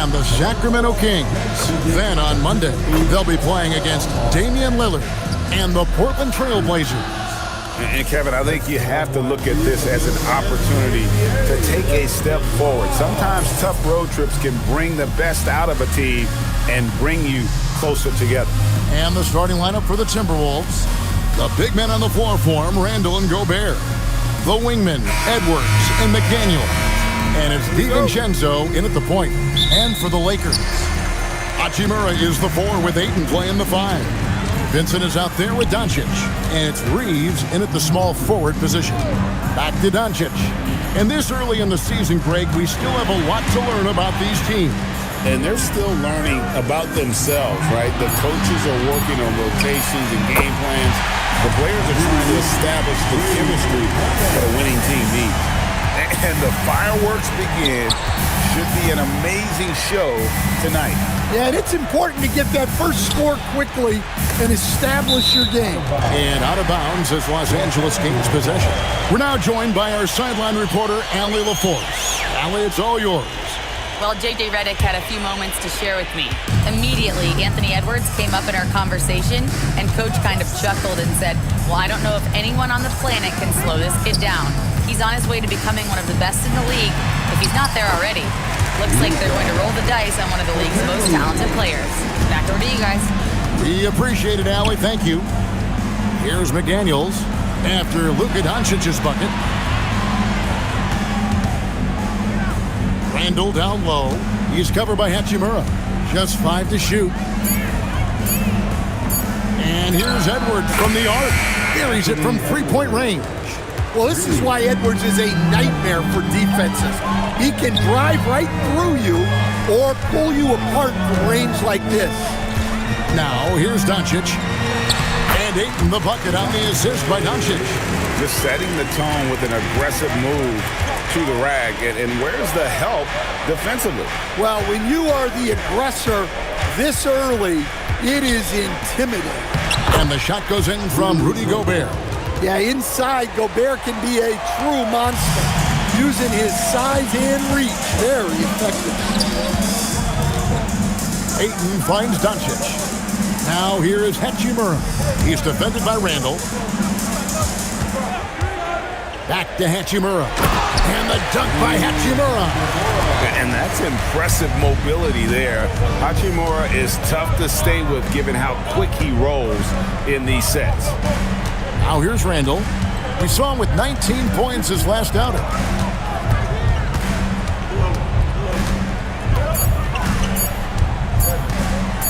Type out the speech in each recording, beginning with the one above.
and the Sacramento Kings. Then on Monday, they'll be playing against Damian Lillard and the Portland Trail Blazers. And Kevin, I think you have to look at this as an opportunity to take a step forward. Sometimes tough road trips can bring the best out of a team and bring you closer together. And the starting lineup for the Timberwolves. The big men on the floor for him, Randall and Gobert. The wingmen, Edwards and McDaniel. And it's DiVincenzo in at the point. And for the Lakers, Hachimura is the 4 with Ayton playing the 5. Vincent is out there with Doncic. And it's Reeves in at the small forward position. Back to Doncic. And this early in the season, Greg, we still have a lot to learn about these teams. And they're still learning about themselves, right? The coaches are working on rotations and game plans. The players are trying to establish the chemistry that a winning team needs. And the fireworks begin. Should be an amazing show tonight. Yeah, and it's important to get that first score quickly and establish your game. And out of bounds as Los Angeles gains possession. We're now joined by our sideline reporter, Allie LaForce. Allie, it's all yours. Well, J.J. Redick had a few moments to share with me. Immediately, Anthony Edwards came up in our conversation, and Coach kind of chuckled and said, well, I don't know if anyone on the planet can slow this kid down. He's on his way to becoming one of the best in the league, if he's not there already. Looks like they're going to roll the dice on one of the league's most talented players. Back over to you guys. We appreciate it, Allie. Thank you. Here's McDaniels after Luka Doncic's bucket. Randall down low. He's covered by Hachimura. Just 5 to shoot. And here's Edwards from the arc. Buries it from three-point range. Well, this is why Edwards is a nightmare for defenses. He can drive right through you or pull you apart from range like this. Now, here's Doncic. And Ayton the bucket on the assist by Doncic. Just setting the tone with an aggressive move to the rag. And where's the help defensively? Well, when you are the aggressor this early, it is intimidating. And the shot goes in from Rudy Gobert. Yeah, inside, Gobert can be a true monster, using his size and reach. Very effective. Ayton finds Doncic. Now here is Hachimura. He's defended by Randall. Back to Hachimura. And the dunk by Hachimura. And that's impressive mobility there. Hachimura is tough to stay with given how quick he rolls in these sets. Now here's Randall. We saw him with 19 points his last outing.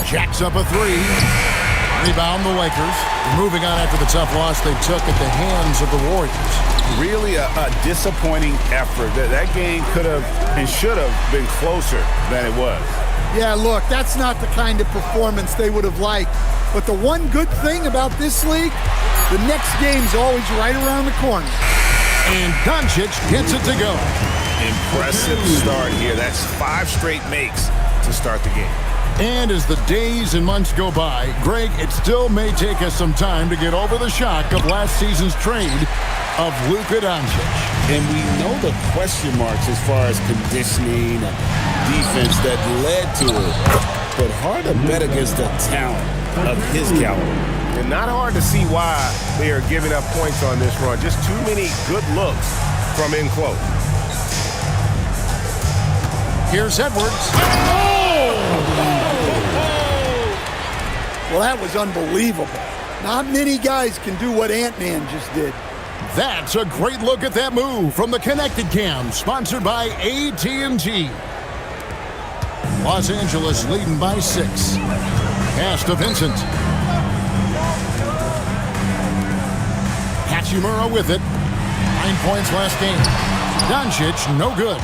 Jacks up a 3. Rebound the Lakers. Moving on after the tough loss they took at the hands of the Warriors. Really a disappointing effort. That game could have and should have been closer than it was. Yeah, look, that's not the kind of performance they would have liked. But the one good thing about this league, the next game's always right around the corner. And Doncic gets it to go. Impressive start here. That's 5 straight makes to start the game. And as the days and months go by, Greg, it still may take us some time to get over the shock of last season's trade of Luka Doncic. And we know the question marks as far as conditioning and defense that led to it. But hard to bet against the talent of his caliber. And not hard to see why they are giving up points on this run. Just too many good looks from in close. Here's Edwards. Well, that was unbelievable. Not many guys can do what Ant-Man just did. That's a great look at that move from the Connected Cam, sponsored by AT&T. Los Angeles leading by 6. Pass to Vincent. Hachimura with it. 9 points last game. Doncic, no good.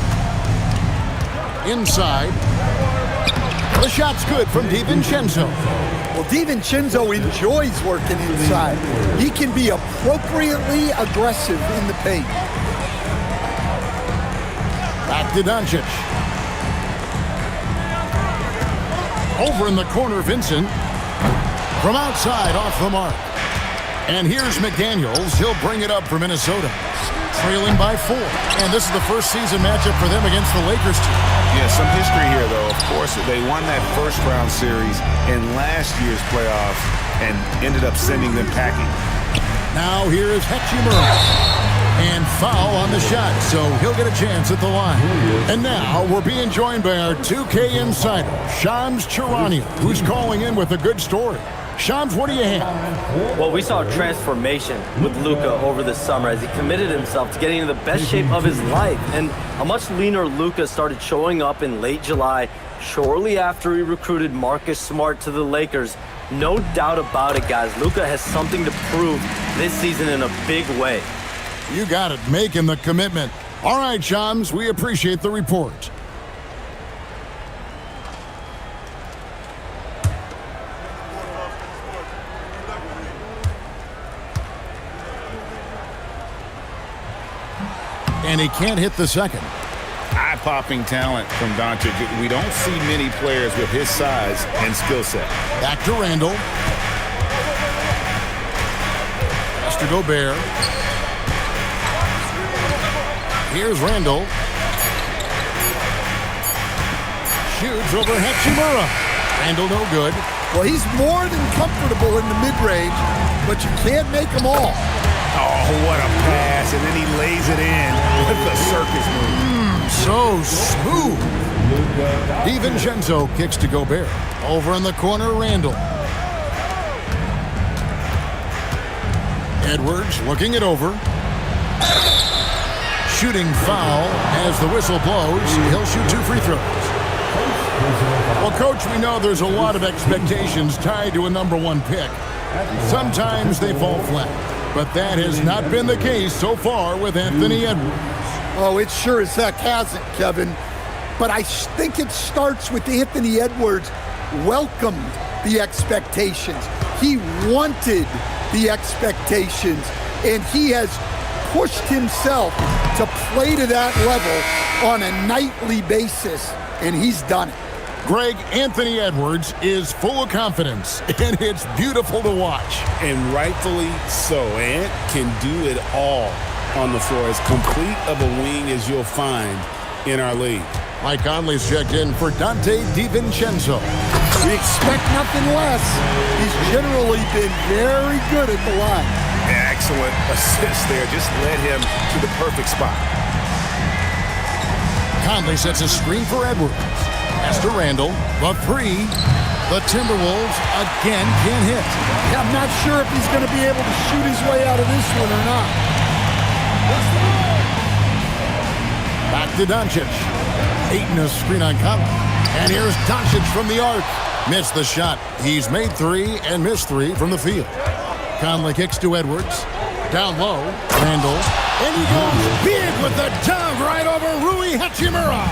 Inside. The shot's good from DiVincenzo. Well, DiVincenzo enjoys working inside. He can be appropriately aggressive in the paint. Back to Doncic. Over in the corner, Vincent. From outside, off the mark. And here's McDaniels. He'll bring it up for Minnesota. Trailing by 4. And this is the first season matchup for them against the Lakers team. Yeah, some history here, though. Of course, course, they won that first-round series in last year's playoffs and ended up sending them packing. Now here is Hachimura. And foul on the shot, so he'll get a chance at the line. And now we're being joined by our 2K insider, Shams Charania, who's calling in with a good story. Shams, what do you have? Well, we saw a transformation with Luka over the summer as he committed himself to getting into the best shape of his life. And a much leaner Luka started showing up in late July, shortly after he recruited Marcus Smart to the Lakers. No doubt about it, guys. Luka has something to prove this season in a big way. You got it, making the commitment. All right, Shams, we appreciate the report. And he can't hit the second. Eye-popping talent from Doncic. We don't see many players with his size and skill set. Back to Randall. Pass to Gobert. Here's Randall. Shoots over Hachimura. Randall no good. Well, he's more than comfortable in the mid-range, but you can't make them all. Oh, what a pass, and then he lays it in with the circus move. So smooth. DiVincenzo kicks to Gobert. Over in the corner, Randall. Edwards looking it over. Shooting foul as the whistle blows. He'll shoot 2 free throws. Well, Coach, we know there's a lot of expectations tied to a #1 pick. Sometimes they fall flat, but that has not been the case so far with Anthony Edwards. Oh, it sure as heck hasn't, Kevin. But I think it starts with Anthony Edwards welcomed the expectations. He wanted the expectations, and he has pushed himself to play to that level on a nightly basis, and he's done it. Greg, Anthony Edwards is full of confidence, and it's beautiful to watch. And rightfully so. Ant can do it all on the floor. As complete of a wing as you'll find in our league. Mike Conley's checked in for Dante DiVincenzo. We expect nothing less. He's generally been very good at the line. Excellent assist there. Just led him to the perfect spot. Conley sets a screen for Edwards. Pass to Randall. The three. The Timberwolves again can't hit. I'm not sure if he's going to be able to shoot his way out of this one or not. Back to Doncic. Aiton a screen on Conley. And here's Doncic from the arc. Missed the shot. He's made 3 and missed 3 from the field. Conley kicks to Edwards. Down low. Randall. And he goes big with the dunk right over Rui Hachimura.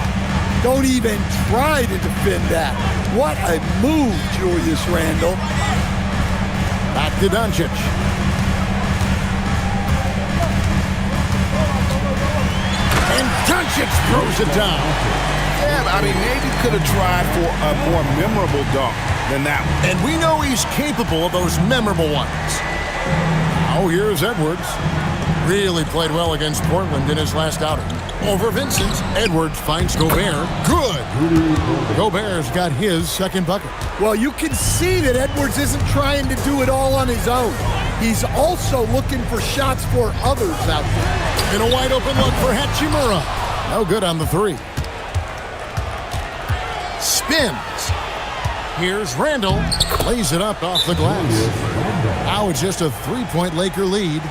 Don't even try to defend that. What a move, Julius Randle. Back to Doncic. And Doncic throws it down. Yeah, I mean, maybe could have tried for a more memorable dunk than that one. And we know he's capable of those memorable ones. Now here's Edwards. Really played well against Portland in his last outing. Over Vincent, Edwards finds Gobert. Good. Gobert's got his second bucket. Well, you can see that Edwards isn't trying to do it all on his own. He's also looking for shots for others out there. And a wide open look for Hachimura. No good on the 3. Spins. Here's Randall. Lays it up off the glass. Now it's just a 3-point Laker lead.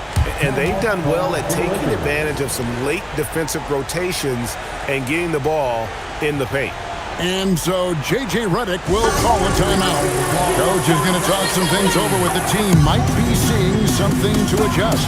And they've done well at taking advantage of some late defensive rotations and getting the ball in the paint. And so J.J. Redick will call a timeout. Coach is going to talk some things over with the team. Might be seeing something to adjust.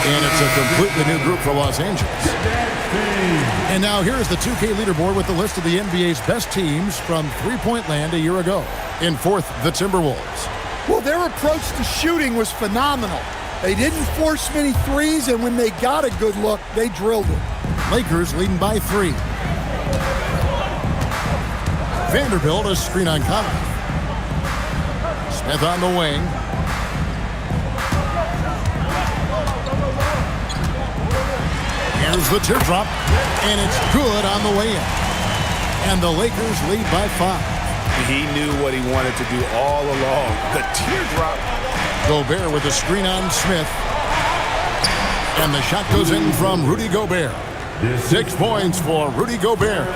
And it's a completely new group for Los Angeles. And now here's the 2K leaderboard with the list of the NBA's best teams from three-point land a year ago. In fourth, the Timberwolves. Well, their approach to shooting was phenomenal. They didn't force many threes, and when they got a good look, they drilled it. Lakers leading by 3. Vanderbilt a screen on Conley. Smith on the wing. Here's the teardrop, and it's good on the way in. And the Lakers lead by 5. He knew what he wanted to do all along. The teardrop. Gobert with the screen on Smith. And the shot goes in from Rudy Gobert. 6 points for Rudy Gobert.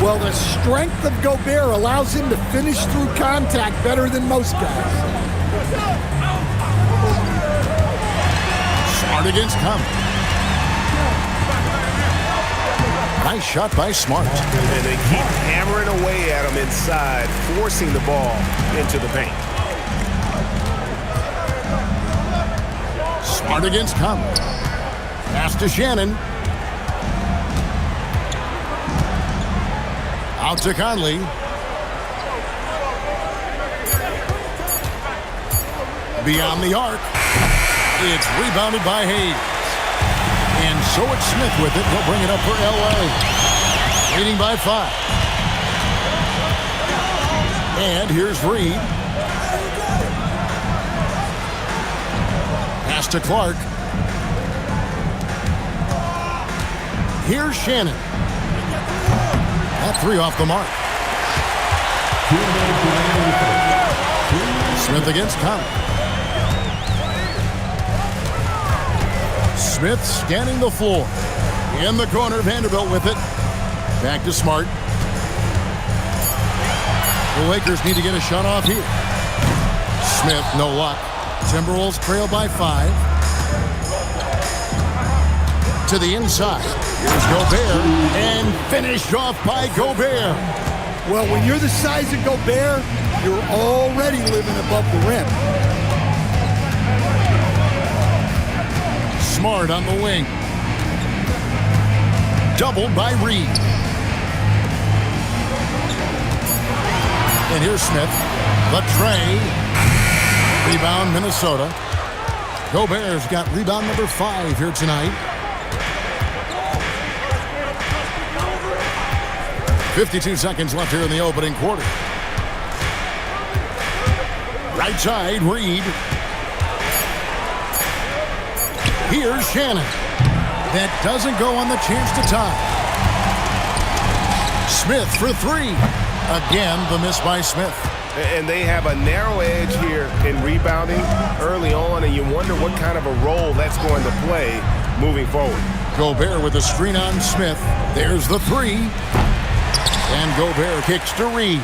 Well, the strength of Gobert allows him to finish through contact better than most guys. Smart against Conley. Nice shot by Smart. And they keep hammering away at him inside, forcing the ball into the paint. Smart against Conley. Pass to Shannon. Out to Conley. Beyond the arc. It's rebounded by Hayes. And so it's Smith with it. He'll bring it up for LA. Leading by 5. And here's Reed. Pass to Clark. Here's Shannon. That 3 off the mark. Smith against Conley. Smith scanning the floor. In the corner, Vanderbilt with it. Back to Smart. The Lakers need to get a shot off here. Smith, no luck. Timberwolves trail by 5. To the inside. Here's Gobert. And finished off by Gobert. Well, when you're the size of Gobert, you're already living above the rim. Smart on the wing. Doubled by Reed. And here's Smith. The tray. Rebound, Minnesota. Gobert's got rebound number 5 here tonight. 52 seconds left here in the opening quarter. Right side, Reed. Here's Shannon. That doesn't go on the chance to tie. Smith for 3. Again, the miss by Smith. And they have a narrow edge here in rebounding early on, and you wonder what kind of a role that's going to play moving forward. Gobert with a screen on Smith. There's the 3. And Gobert kicks to Reed.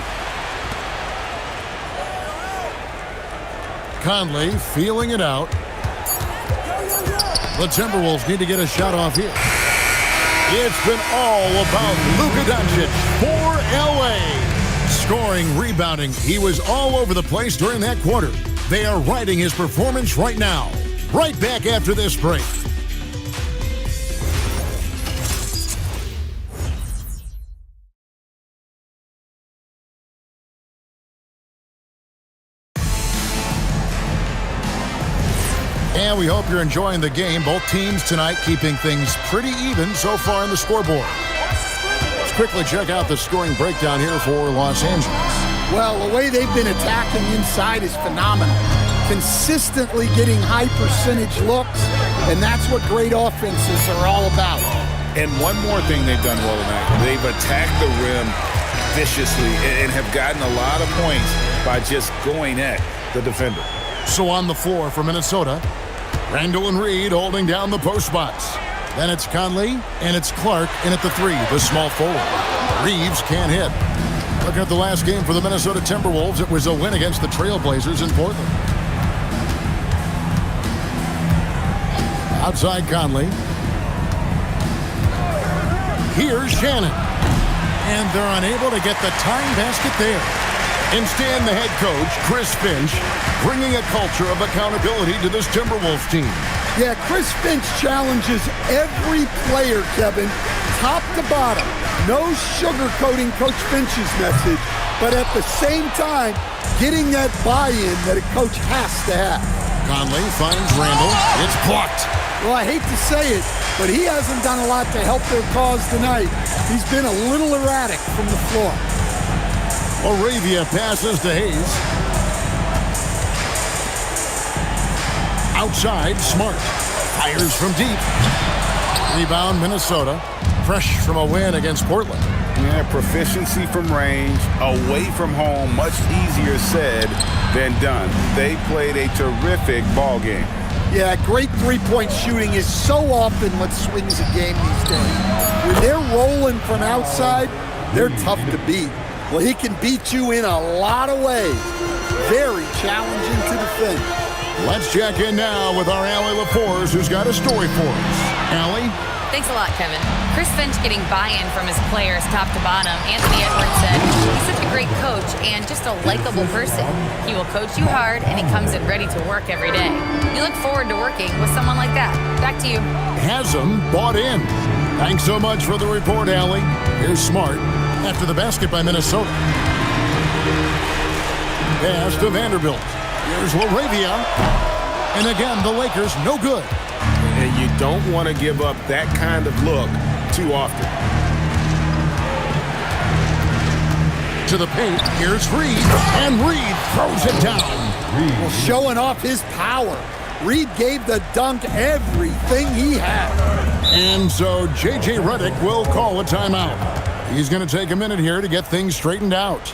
Conley feeling it out. The Timberwolves need to get a shot off here. It's been all about Luka Doncic for LA. Scoring, rebounding, he was all over the place during that quarter. They are riding his performance right now. Right back after this break. And we hope you're enjoying the game. Both teams tonight keeping things pretty even so far in the scoreboard. Let's quickly check out the scoring breakdown here for Los Angeles. Well, the way they've been attacking inside is phenomenal. Consistently getting high percentage looks, and that's what great offenses are all about. And one more thing they've done well tonight. They've attacked the rim viciously and have gotten a lot of points by just going at the defender. So on the floor for Minnesota, Randall and Reed holding down the post spots. Then it's Conley, and it's Clark in at the 3, the small forward. Reeves can't hit. Looking at the last game for the Minnesota Timberwolves, it was a win against the Trailblazers in Portland. Outside Conley. Here's Shannon. And they're unable to get the tying basket there. Instead, the head coach, Chris Finch, bringing a culture of accountability to this Timberwolves team. Yeah, Chris Finch challenges every player, Kevin, top to bottom. No sugarcoating Coach Finch's message, but at the same time, getting that buy-in that a coach has to have. Conley finds Randall. It's blocked. Well, I hate to say it, but he hasn't done a lot to help their cause tonight. He's been a little erratic from the floor. Moravia passes to Hayes. Outside, Smart. Fires from deep. Rebound, Minnesota. Fresh from a win against Portland. Yeah, proficiency from range, away from home, much easier said than done. They played a terrific ball game. Yeah, great three-point shooting is so often what swings a game these days. When they're rolling from outside, they're tough to beat. Well, he can beat you in a lot of ways. Very challenging to defend. Let's check in now with our Allie LaForce, who's got a story for us. Allie? Thanks a lot, Kevin. Chris Finch getting buy-in from his players top to bottom. Anthony Edwards said he's such a great coach and just a likable person. He will coach you hard, and he comes in ready to work every day. You look forward to working with someone like that. Back to you. Hasn't bought in. Thanks so much for the report, Allie. Here's Smart after the basket by Minnesota. Pass to Vanderbilt. Here's Laravia. And again, the Lakers no good. And you don't want to give up that kind of look too often. To the paint, here's Reed. And Reed throws it down. Well, showing off his power. Reed gave the dunk everything he had. And so J.J. Redick will call a timeout. He's going to take a minute here to get things straightened out.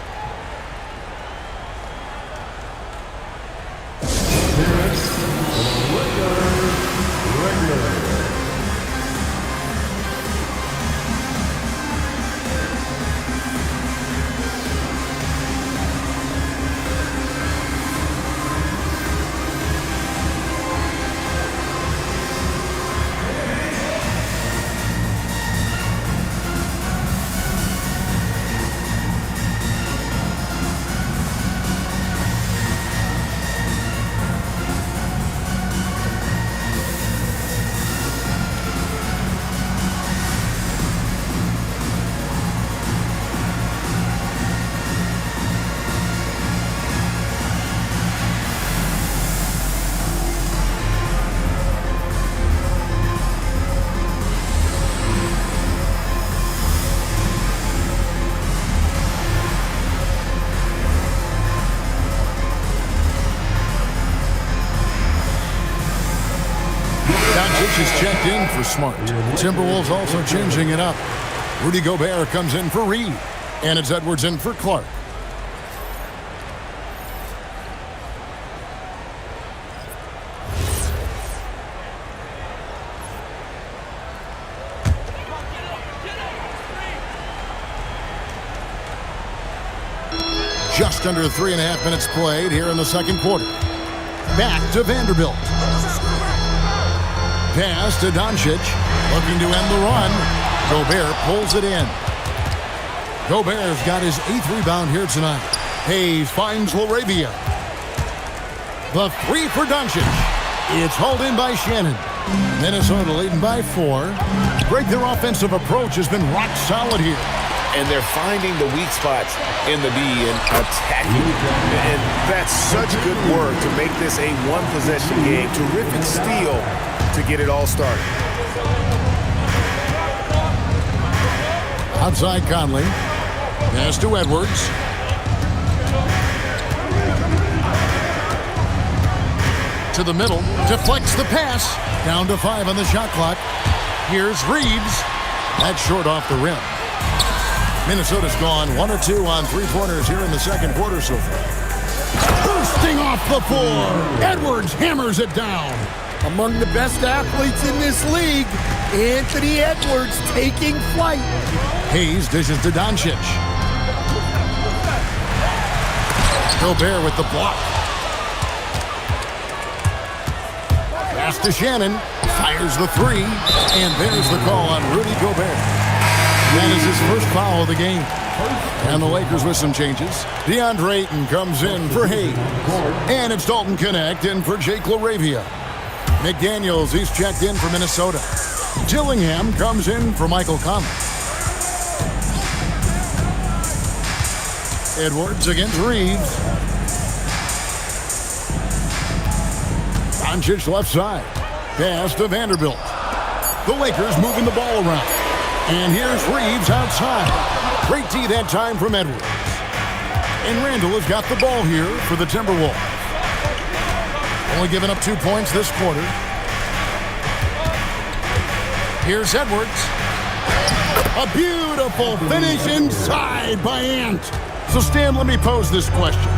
Is checked in for Smart. The Timberwolves also changing it up. Rudy Gobert comes in for Reed. And it's Edwards in for Clark. Just under 3.5 minutes played here in the second quarter. Back to Vanderbilt. Pass to Doncic, looking to end the run. Gobert pulls it in. Gobert's got his 8th rebound here tonight. Hayes finds Laravia. The three for Doncic. It's hauled in by Shannon. Minnesota leading by 4. Greg, their offensive approach has been rock solid here. And they're finding the weak spots in the D and attacking. And that's such good work to make this a one-possession game. Terrific steal to get it all started. Outside Conley. Pass to Edwards. To the middle. Deflects the pass. Down to 5 on the shot clock. Here's Reeves. That's short off the rim. Minnesota's gone 1 or 2 on three-pointers here in the second quarter so far. Bursting off the floor. Edwards hammers it down. Among the best athletes in this league, Anthony Edwards taking flight. Hayes dishes to Doncic. Gobert with the block. Pass to Shannon. Fires the 3. And there's the call on Rudy Gobert. That is his first foul of the game. And the Lakers with some changes. DeAndre Ayton comes in for Hayes. And it's Dalton Connect in for Jake LaRavia. McDaniels, he's checked in for Minnesota. Dillingham comes in for Michael Conley. Edwards against Reeves. Doncic left side. Pass to Vanderbilt. The Lakers moving the ball around. And here's Reeves outside. Great D that time from Edwards. And Randall has got the ball here for the Timberwolves. Only giving up 2 points this quarter. Here's Edwards. A beautiful finish inside by Ant. So, Stan, let me pose this question.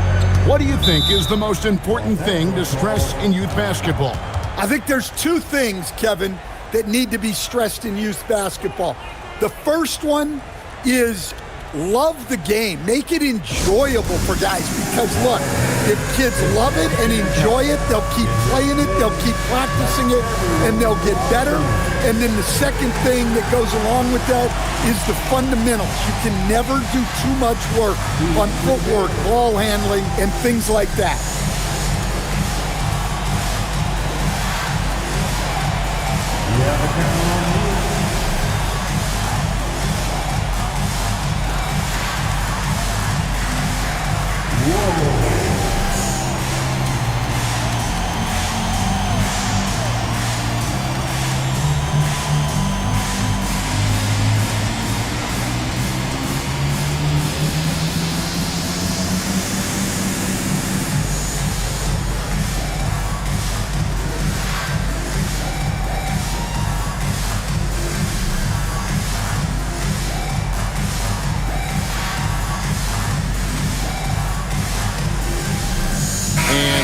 What do you think is the most important thing to stress in youth basketball? I think there's 2 things, Kevin, that need to be stressed in youth basketball. The first one is love the game. Make it enjoyable for guys, because look, if kids love it and enjoy it, they'll keep playing it, they'll keep practicing it, and they'll get better. And then the second thing that goes along with that is the fundamentals. You can never do too much work on footwork, ball handling, and things like that.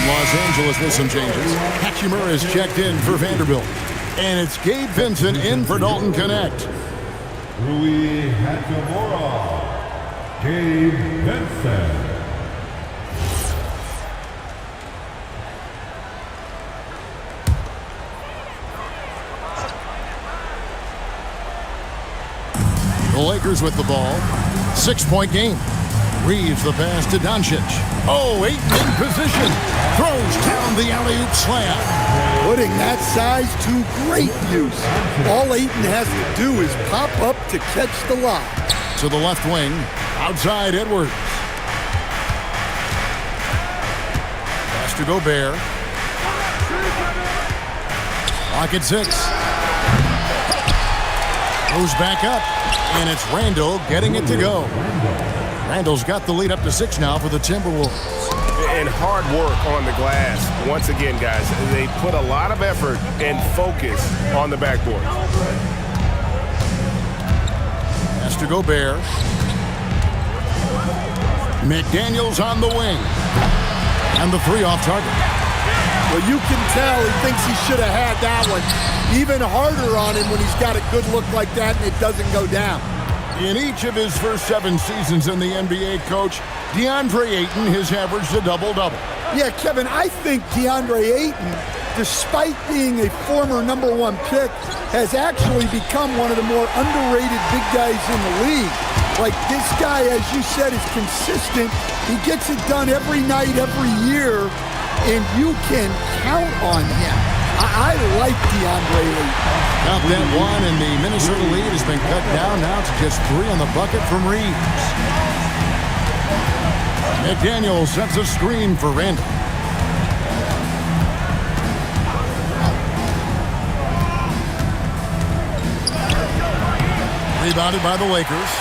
Los Angeles with some changes. Hachimura is checked in for Vanderbilt. And it's Gabe Vincent in for Dalton Connect. Rui Hachimura, Gabe Vincent. The Lakers with the ball. 6-point game. Reeves the pass to Doncic. Oh, Ayton in position. Throws down the alley-oop slam. Putting that size to great use. All Ayton has to do is pop up to catch the lob. To the left wing. Outside Edwards. Pass to Gobert. Clock at 6. Goes back up. And it's Randall getting it to go. Randall's got the lead up to 6 now for the Timberwolves. And hard work on the glass. Once again, guys, they put a lot of effort and focus on the backboard. Pass to Gobert. McDaniels on the wing. And the 3 off target. Well, you can tell he thinks he should have had that one. Even harder on him when he's got a good look like that and it doesn't go down. In each of his first 7 seasons in the NBA, Coach, DeAndre Ayton has averaged a double-double. Yeah, Kevin, I think DeAndre Ayton, despite being a former #1 pick, has actually become one of the more underrated big guys in the league. Like, this guy, as you said, is consistent. He gets it done every night, every year, and you can count on him. I like DeAndre Ayton. Out that one, and the Minnesota lead has been cut down now to just 3 on the bucket from Reeves. McDaniels sets a screen for Randall. Rebounded by the Lakers.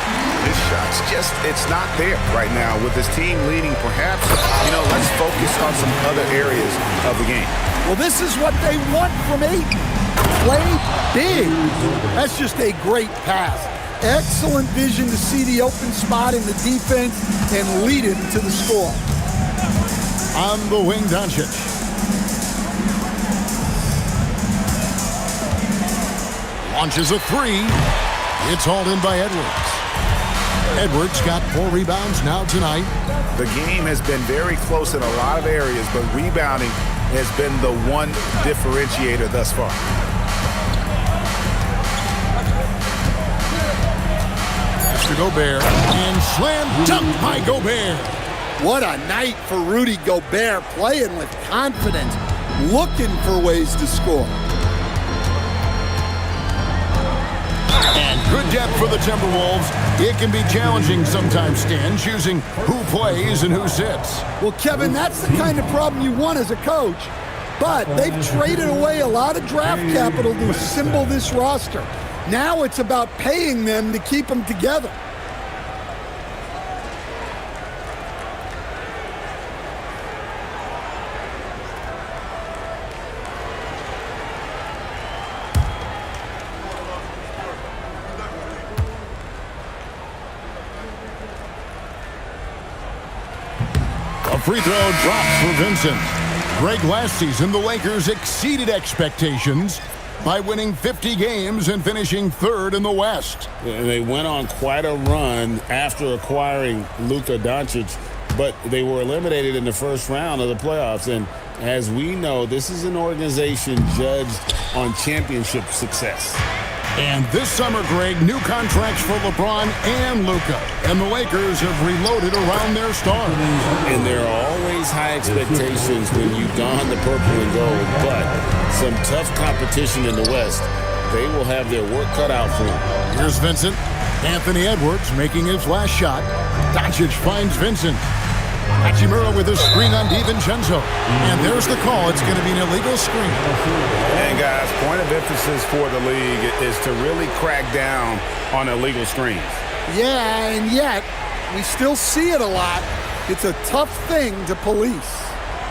His shot's just, it's not there right now with his team leading. Perhaps, let's focus on some other areas of the game. Well, this is what they want from Ayton. Play big. That's just a great pass. Excellent vision to see the open spot in the defense and lead it to the score. On the wing, Doncic. Launches a 3. It's hauled in by Edwards. Edwards got 4 rebounds now tonight. The game has been very close in a lot of areas, but rebounding has been the one differentiator thus far. Pass to Gobert, and slam dunk by Gobert. What a night for Rudy Gobert, playing with confidence. looking for ways to score. And good depth for the Timberwolves. It can be challenging sometimes, Stan, choosing who plays and who sits. Well, Kevin, that's the kind of problem you want as a coach. But they've traded away a lot of draft capital to assemble this roster. Now it's about paying them to keep them together. A free throw drops for Vincent. Greg, last season, the Lakers exceeded expectations by winning 50 games and finishing third in the West. And they went on quite a run after acquiring Luka Doncic, but they were eliminated in the first round of the playoffs. And as we know, this is an organization judged on championship success. And this summer, Greg, new contracts for LeBron and Luka. And the Lakers have reloaded around their stars. And there are always high expectations when you don the purple and gold, but some tough competition in the West. They will have their work cut out for them. Here's Vincent. Anthony Edwards making his last shot. Doncic finds Vincent. Hachimura with a screen on DiVincenzo. And there's the call. It's going to be an illegal screen. And guys, point of emphasis for the league is to really crack down on illegal screens. Yeah, and yet we still see it a lot. It's a tough thing to police.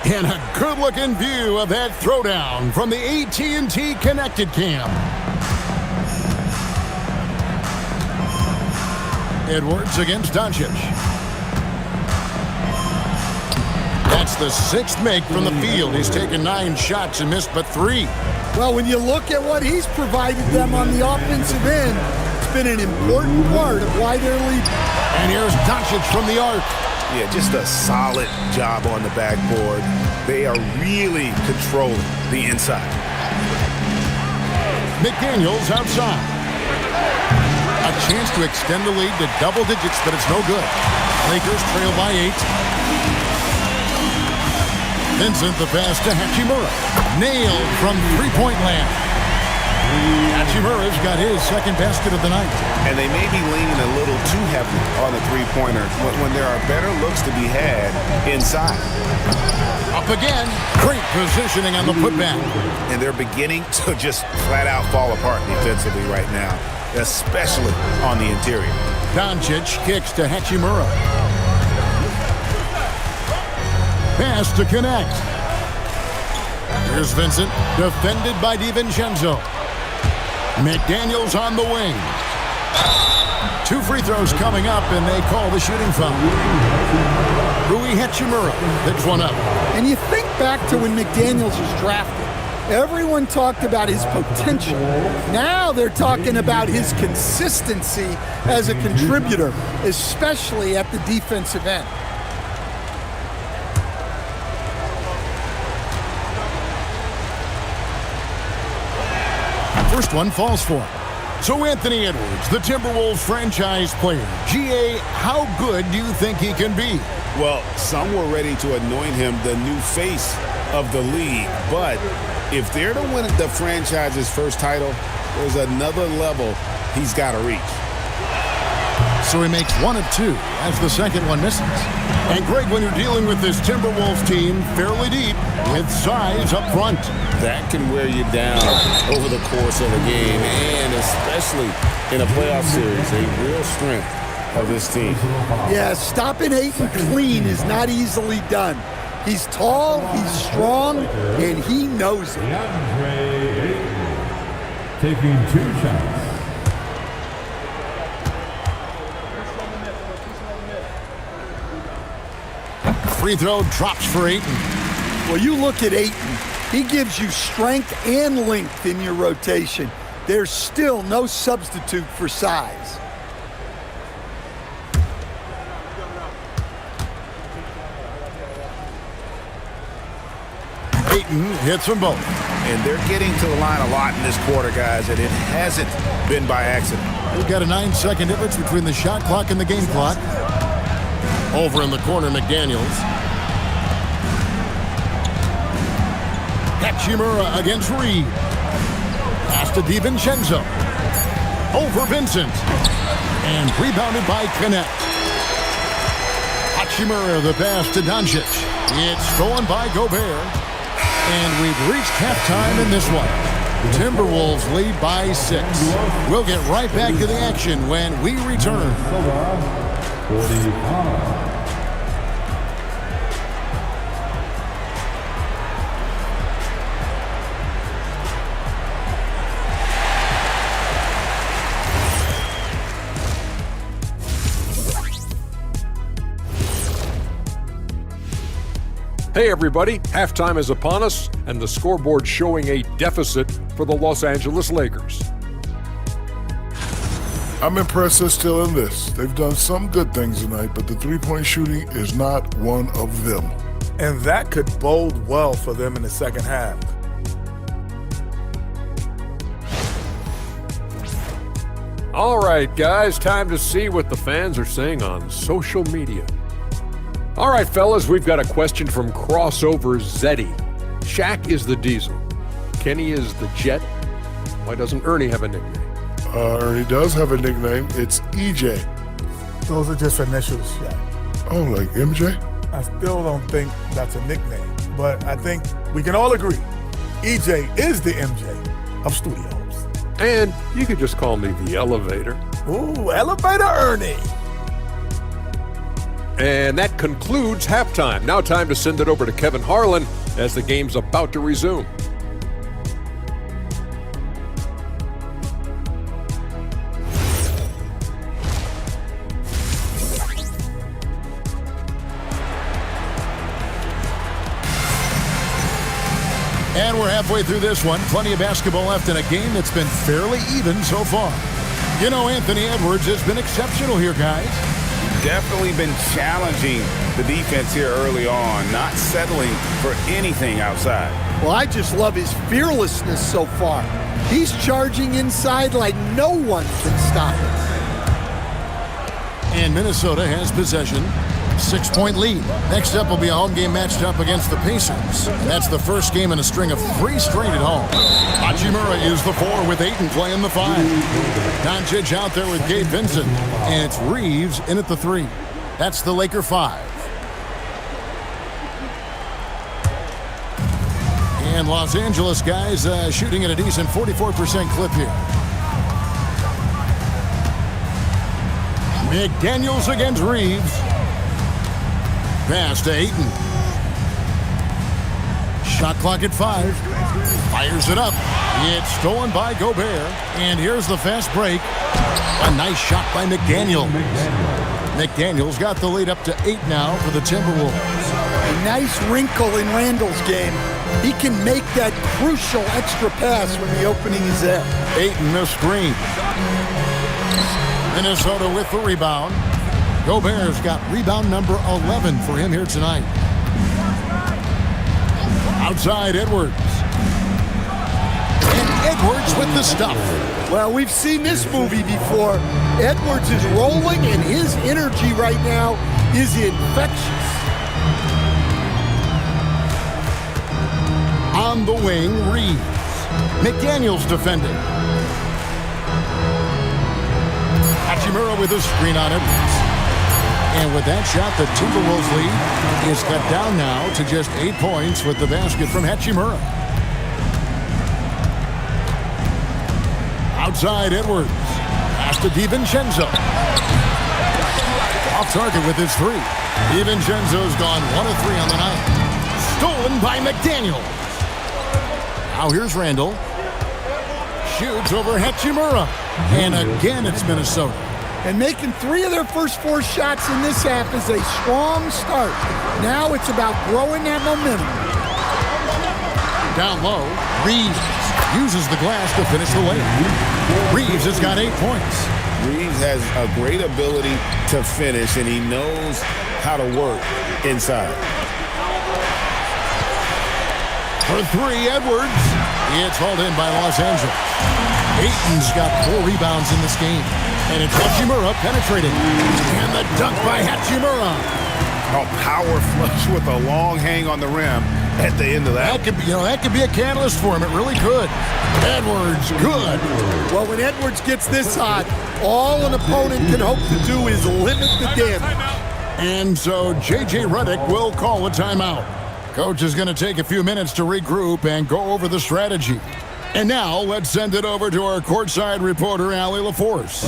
And a good-looking view of that throwdown from the AT&T Connected Cam. Edwards against Doncic. That's the sixth make from the field. He's taken 9 shots and missed but 3. Well, when you look at what he's provided them on the offensive end, it's been an important part of why they're leading. And here's Doncic from the arc. Yeah, just a solid job on the backboard. They are really controlling the inside. McDaniels outside. A chance to extend the lead to double digits, but it's no good. Lakers trail by 8. Vincent the pass to Hachimura. Nailed from three-point land. Hachimura's got his second basket of the night. And they may be leaning a little too heavily on the three-pointer when there are better looks to be had inside. Up again. Great positioning on the putback. And they're beginning to just flat-out fall apart defensively right now, especially on the interior. Doncic kicks to Hachimura. Pass to connect. Here's Vincent, defended by DiVincenzo. McDaniels on the wing. 2 free throws coming up, and they call the shooting foul. Rui Hachimura picks one up. And you think back to when McDaniels was drafted. Everyone talked about his potential. Now they're talking about his consistency as a contributor, especially at the defensive end. First one falls for him. So Anthony Edwards, the Timberwolves franchise player. GA, how good do you think he can be? Well, some were ready to anoint him the new face of the league, but if they're to win the franchise's first title, there's another level he's got to reach. So he makes 1 of 2 as the second one misses. And Greg, when you're dealing with this Timberwolves team fairly deep with size up front, that can wear you down over the course of a game, and especially in a playoff series, a real strength of this team. Yeah, stopping Ayton clean is not easily done. He's tall, he's strong, and he knows it. DeAndre Ayton taking 2 shots. free throw drops for Ayton. Well, you look at Ayton. He gives you strength and length in your rotation. There's still no substitute for size. Ayton hits them both. And they're getting to the line a lot in this quarter, guys, and it hasn't been by accident. We've got a 9-second difference between the shot clock and the game clock. Over in the corner, McDaniels. Hachimura against Reed. Pass to DiVincenzo. Over Vincent. And rebounded by Connect. Hachimura the pass to Doncic. It's stolen by Gobert. And we've reached halftime in this one. Timberwolves lead by 6. We'll get right back to the action when we return. 45. Hey everybody, halftime is upon us, and the scoreboard showing a deficit for the Los Angeles Lakers. I'm impressed they're still in this. They've done some good things tonight, but the three-point shooting is not one of them. And that could bode well for them in the second half. All right, guys, time to see what the fans are saying on social media. All right, fellas, we've got a question from Crossover Zeddy. Shaq is the Diesel. Kenny is the Jet. Why doesn't Ernie have a nickname? Ernie does have a nickname. It's EJ. Those are just initials, Shaq. Oh, like MJ? I still don't think that's a nickname, but I think we can all agree EJ is the MJ of studios. And you could just call me the Elevator. Ooh, Elevator Ernie. And that concludes halftime. Now time to send it over to Kevin Harlan as the game's about to resume. And we're halfway through this one. Plenty of basketball left in a game that's been fairly even so far. You know, Anthony Edwards has been exceptional here, guys. Definitely been challenging the defense here early on, not settling for anything outside. Well, I just love his fearlessness so far. He's charging inside like no one can stop it. And Minnesota has possession. 6-point lead. Next up will be a home game matched up against the Pacers. That's the first game in a string of 3 straight at home. Hachimura is the 4 with Ayton playing the 5. Doncic out there with Gabe Vincent. And it's Reeves in at the 3. That's the Laker 5. And Los Angeles guys shooting at a decent 44% clip here. McDaniels against Reeves. Pass to Ayton. Shot clock at 5. Fires it up. It's stolen by Gobert. And here's the fast break. A nice shot by McDaniels. McDaniels got the lead up to 8 now for the Timberwolves. A nice wrinkle in Randall's game. He can make that crucial extra pass when the opening is there. Ayton the screen. Minnesota with the rebound. Gobert's got rebound number 11 for him here tonight. Outside Edwards. And Edwards with the stuff. Well, we've seen this movie before. Edwards is rolling, and his energy right now is infectious. On the wing, Reeves. McDaniels defending. Hachimura with a screen on Edwards. And with that shot, the Timberwolves lead is cut down now to just 8 points with the basket from Hachimura. Outside Edwards. Pass to DiVincenzo. Off target with his 3. DiVincenzo's gone 1 of 3 on the night. Stolen by McDaniels. Now here's Randall. Shoots over Hachimura. And again, it's Minnesota. And making 3 of their first 4 shots in this half is a strong start. Now it's about growing that momentum. Down low, Reeves uses the glass to finish the layup. Reeves has got 8 points. Reeves has a great ability to finish, and he knows how to work inside. For 3, Edwards. It's hauled in by Los Angeles. Ayton's got 4 rebounds in this game. And it's Hachimura penetrating. And the dunk by Hachimura. A power flush with a long hang on the rim. at the end of that. That could be a catalyst for him. It really could. Edwards, good. Well, when Edwards gets this hot, all an opponent can hope to do is limit the damage. And so J.J. Redick will call a timeout. Coach is going to take a few minutes to regroup and go over the strategy. And now, let's send it over to our courtside reporter, Allie LaForce.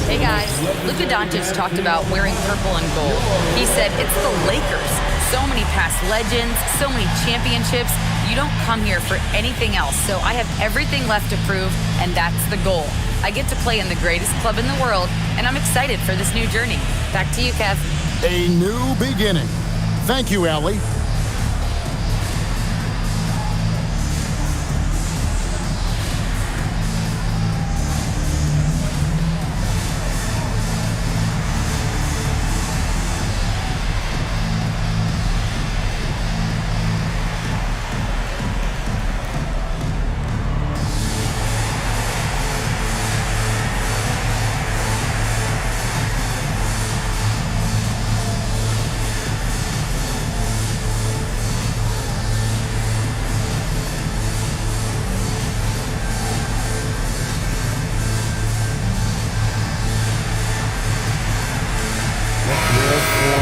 Hey guys, Luka Doncic talked about wearing purple and gold. He said it's the Lakers. So many past legends, so many championships. You don't come here for anything else, so I have everything left to prove, and that's the goal. I get to play in the greatest club in the world, and I'm excited for this new journey. Back to you, Kev. A new beginning. Thank you, Allie.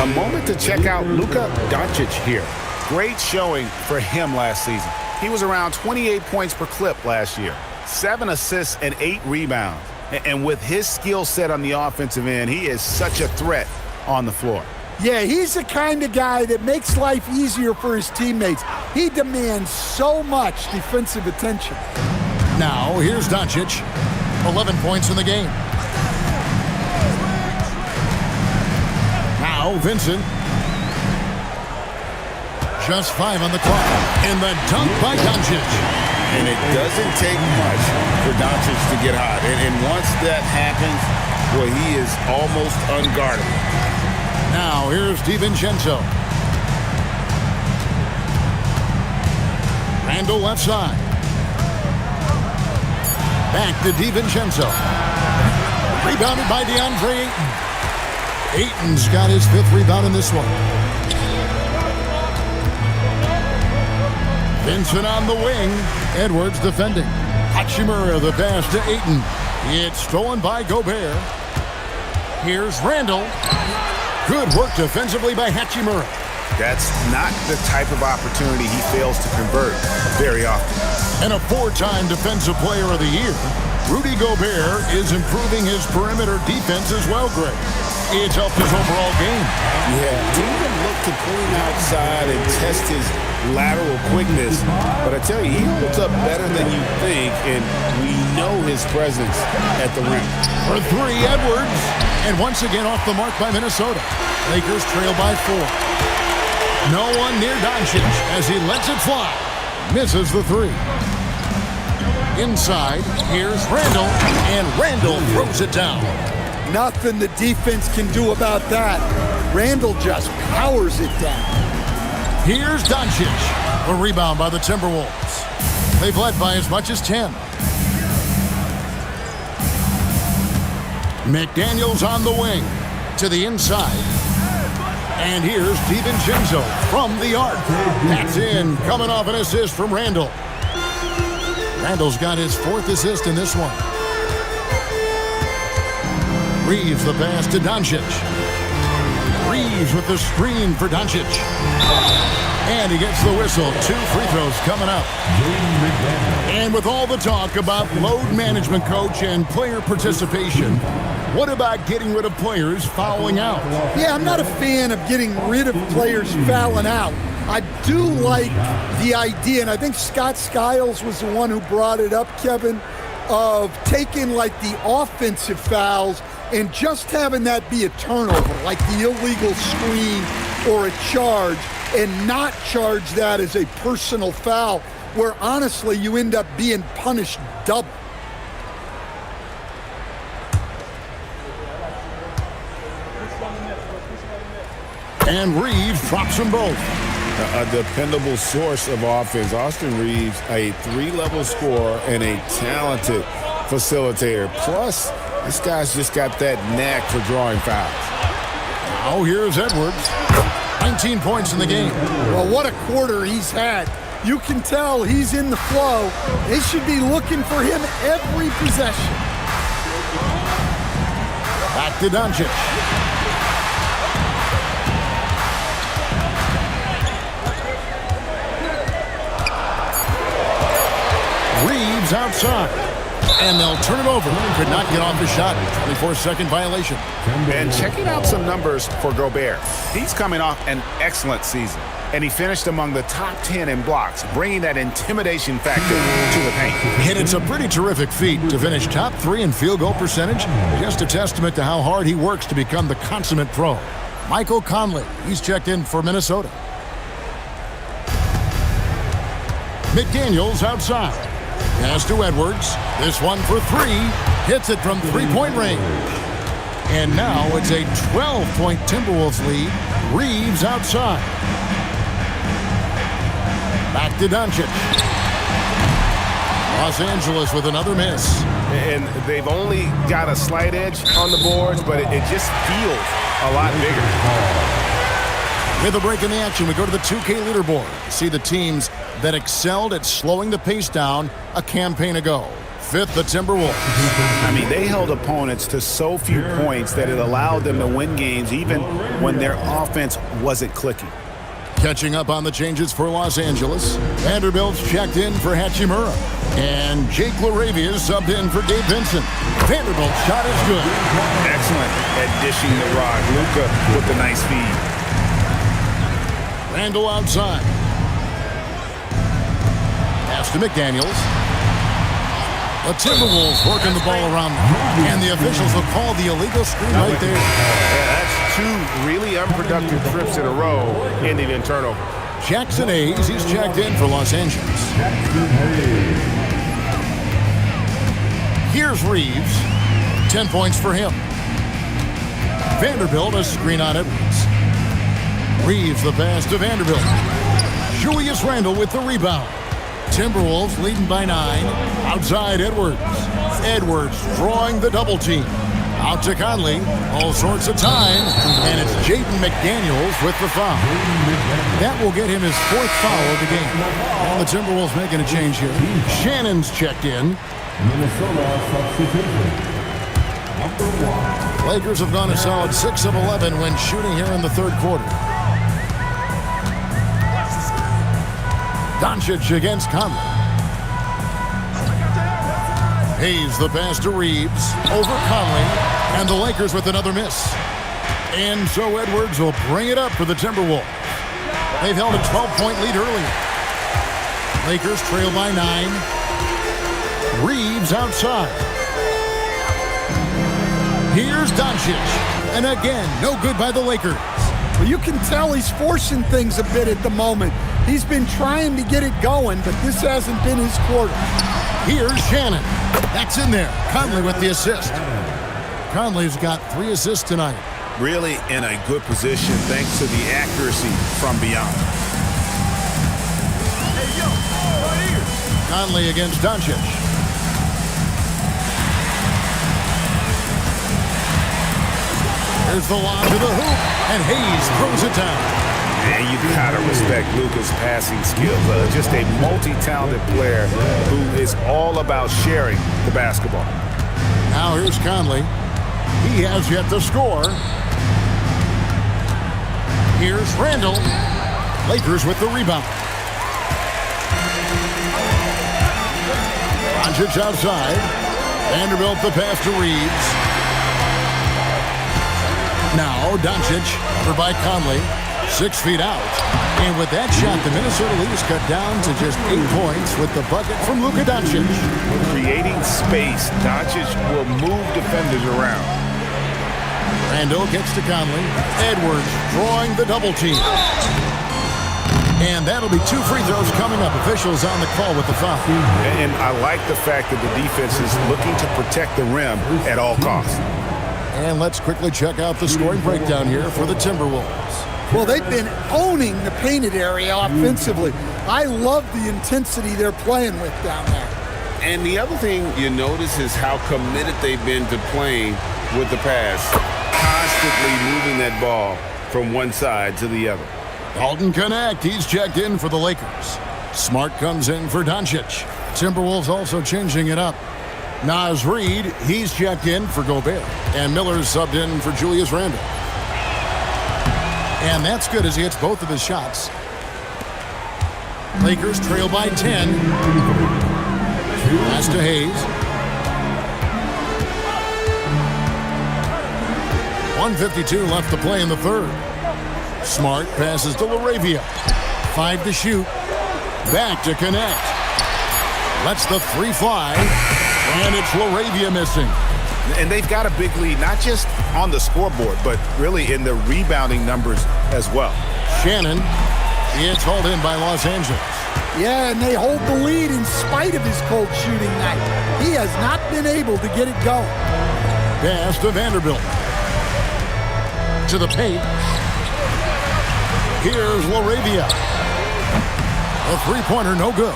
A moment to check out Luka Doncic here. Great showing for him last season. He was around 28 points per clip last year, 7 assists and 8 rebounds. And with his skill set on the offensive end, he is such a threat on the floor. Yeah, he's the kind of guy that makes life easier for his teammates. He demands so much defensive attention. Now, here's Doncic. 11 points in the game. Now, Vincent. Just 5 on the clock. And the dunk by Doncic. And it doesn't take much for Doncic to get hot. And once that happens, well, he is almost unguardable. Now, here's DiVincenzo. Randall left side. Back to DiVincenzo. Rebounded by DeAndre Ayton. Ayton's got his 5th rebound in this one. Vincent on the wing. Edwards defending. Hachimura the pass to Ayton. It's stolen by Gobert. Here's Randall. Good work defensively by Hachimura. That's not the type of opportunity he fails to convert very often. And a 4-time Defensive Player of the Year, Rudy Gobert is improving his perimeter defense as well, Greg. It's helped his overall game. Yeah, to even look to pull him outside and test his lateral quickness. But I tell you, he holds up better than you think, and we know his presence at the rim. For 3, Edwards. And once again off the mark by Minnesota. Lakers trail by 4. No one near Doncic as he lets it fly. Misses the 3. Inside, here's Randall. And Randall throws it down. Nothing the defense can do about that. Randall just powers it down. Here's Doncic. A rebound by the Timberwolves. They've led by as much as 10. McDaniels on the wing to the inside. And here's DiVincenzo from the arc. That's in, coming off an assist from Randall. Randall's got his 4th assist in this one. Reeves the pass to Doncic. Reeves with the screen for Doncic. And he gets the whistle. 2 free throws coming up. And with all the talk about load management, coach, and player participation, what about getting rid of players fouling out? Yeah, I'm not a fan of getting rid of players fouling out. I do like the idea, and I think Scott Skiles was the one who brought it up, Kevin, of taking like the offensive fouls and just having that be a turnover, like the illegal screen or a charge, and not charge that as a personal foul, where honestly you end up being punished double. And Reeves drops them both. A dependable source of offense. Austin Reeves, a 3-level scorer and a talented facilitator. Plus, this guy's just got that knack for drawing fouls. Now here's Edwards. 19 points in the game. Well, what a quarter he's had. You can tell he's in the flow. They should be looking for him every possession. Back to Doncic. Reeves outside. And they'll turn it over. Could not get off the shot. 24-second violation. And checking out some numbers for Gobert. He's coming off an excellent season. And he finished among the top 10 in blocks, bringing that intimidation factor to the paint. And it's a pretty terrific feat to finish top 3 in field goal percentage. Just a testament to how hard he works to become the consummate pro. Michael Conley, he's checked in for Minnesota. McDaniels outside. Pass to Edwards. This one for 3. Hits it from three-point range. And now it's a 12-point Timberwolves lead. Reeves outside. Back to Doncic. Los Angeles with another miss. And they've only got a slight edge on the boards, but it just feels a lot bigger. With a break in the action, we go to the 2K leaderboard to see the teams that excelled at slowing the pace down a campaign ago. 5th, the Timberwolves. I mean, they held opponents to so few points that it allowed them to win games even when their offense wasn't clicking. Catching up on the changes for Los Angeles. Vanderbilt's checked in for Hachimura. And Jake LaRavia is subbed in for Gabe Vincent. Vanderbilt's shot is good. Excellent at dishing the rock. Luka with the nice feed. Randall outside. Pass to McDaniels. The Timberwolves working the ball around them. And the officials will call the illegal screen right there. Yeah, that's 2 really unproductive trips in a row, ending in turnover. Jackson Hayes, he's checked in for Los Angeles. Here's Reeves. 10 points for him. Vanderbilt, a screen on Edwards. Reeves the pass to Vanderbilt. Julius Randle with the rebound. Timberwolves leading by 9. Outside Edwards. Edwards drawing the double team. Out to Conley. All sorts of time. And it's Jaden McDaniels with the foul. That will get him his 4th foul of the game. And the Timberwolves making a change here. Shannon's checked in. Minnesota substitution. Number 1. Lakers have gone a solid 6 of 11 when shooting here in the 3rd quarter. Doncic against Conley. Hayes the pass to Reeves. Over Conley. And the Lakers with another miss. And so Edwards will bring it up for the Timberwolves. They've held a 12-point lead earlier. Lakers trail by 9. Reeves outside. Here's Doncic. And again, no good by the Lakers. Well, you can tell he's forcing things a bit at the moment. He's been trying to get it going, but this hasn't been his quarter. Here's Shannon. That's in there. Conley with the assist. Conley's got 3 assists tonight. Really in a good position thanks to the accuracy from beyond. Conley against Doncic. There's the lob to the hoop, and Hayes throws it down. And you gotta respect Luka's passing skills. Just a multi-talented player who is all about sharing the basketball. Now here's Conley. He has yet to score. Here's Randall. Lakers with the rebound. Doncic outside. Vanderbilt the pass to Reeves. Now Doncic, covered by Conley, 6 feet out. And with that shot, the Minnesota lead is cut down to just 8 points with the bucket from Luka Doncic. Creating space, Doncic will move defenders around. Randall gets to Conley. Edwards drawing the double team. And that'll be 2 free throws coming up. Officials on the call with the foul. And I like the fact that the defense is looking to protect the rim at all costs. And let's quickly check out the scoring breakdown here for the Timberwolves. Well, they've been owning the painted area offensively. I love the intensity they're playing with down there. And the other thing you notice is how committed they've been to playing with the pass, constantly moving that ball from one side to the other. Dalton Connect, he's checked in for the Lakers. Smart comes in for Doncic. Timberwolves also changing it up. Naz Reid, he's checked in for Gobert. And Miller's subbed in for Julius Randle. And that's good as he hits both of his shots. Lakers trail by 10. Pass to Hayes. 1:52 left to play in the third. Smart passes to LaRavia. 5 to shoot. Back to Connect. Lets the three fly. And it's LaRavia missing. And they've got a big lead, not just on the scoreboard, but really in the rebounding numbers as well. Shannon, it's hauled in by Los Angeles. Yeah, and they hold the lead in spite of his cold shooting night. He has not been able to get it going. Pass to Vanderbilt. To the paint. Here's LaRavia. A three-pointer, no good.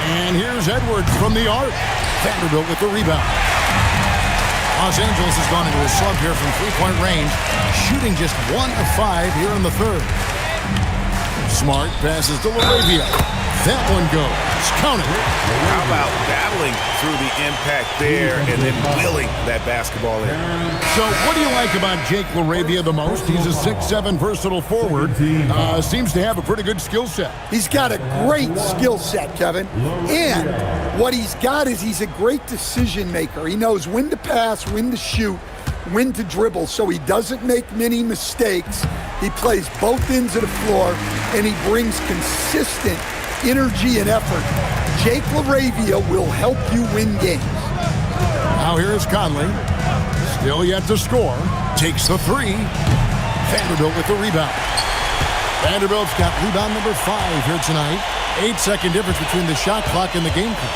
And here's Edwards from the arc. Vanderbilt with the rebound. Los Angeles has gone into a slump here from three-point range, shooting just 1 of 5 here in the third. Smart passes to LaRavia. That one goes. Counted. How about battling through the impact there and then wheeling that basketball in? So what do you like about Jake LaRavia the most? He's a 6'7" versatile forward. Seems to have a pretty good skill set. He's got a great skill set, Kevin. And what he's got is he's a great decision maker. He knows when to pass, when to shoot, when to dribble, so he doesn't make many mistakes. He plays both ends of the floor, and he brings consistent energy and effort. Jake LaRavia will help you win games. Now here's Conley. Still yet to score. Takes the three. Vanderbilt with the rebound. Vanderbilt's got rebound number 5 here tonight. 8-second difference between the shot clock and the game clock.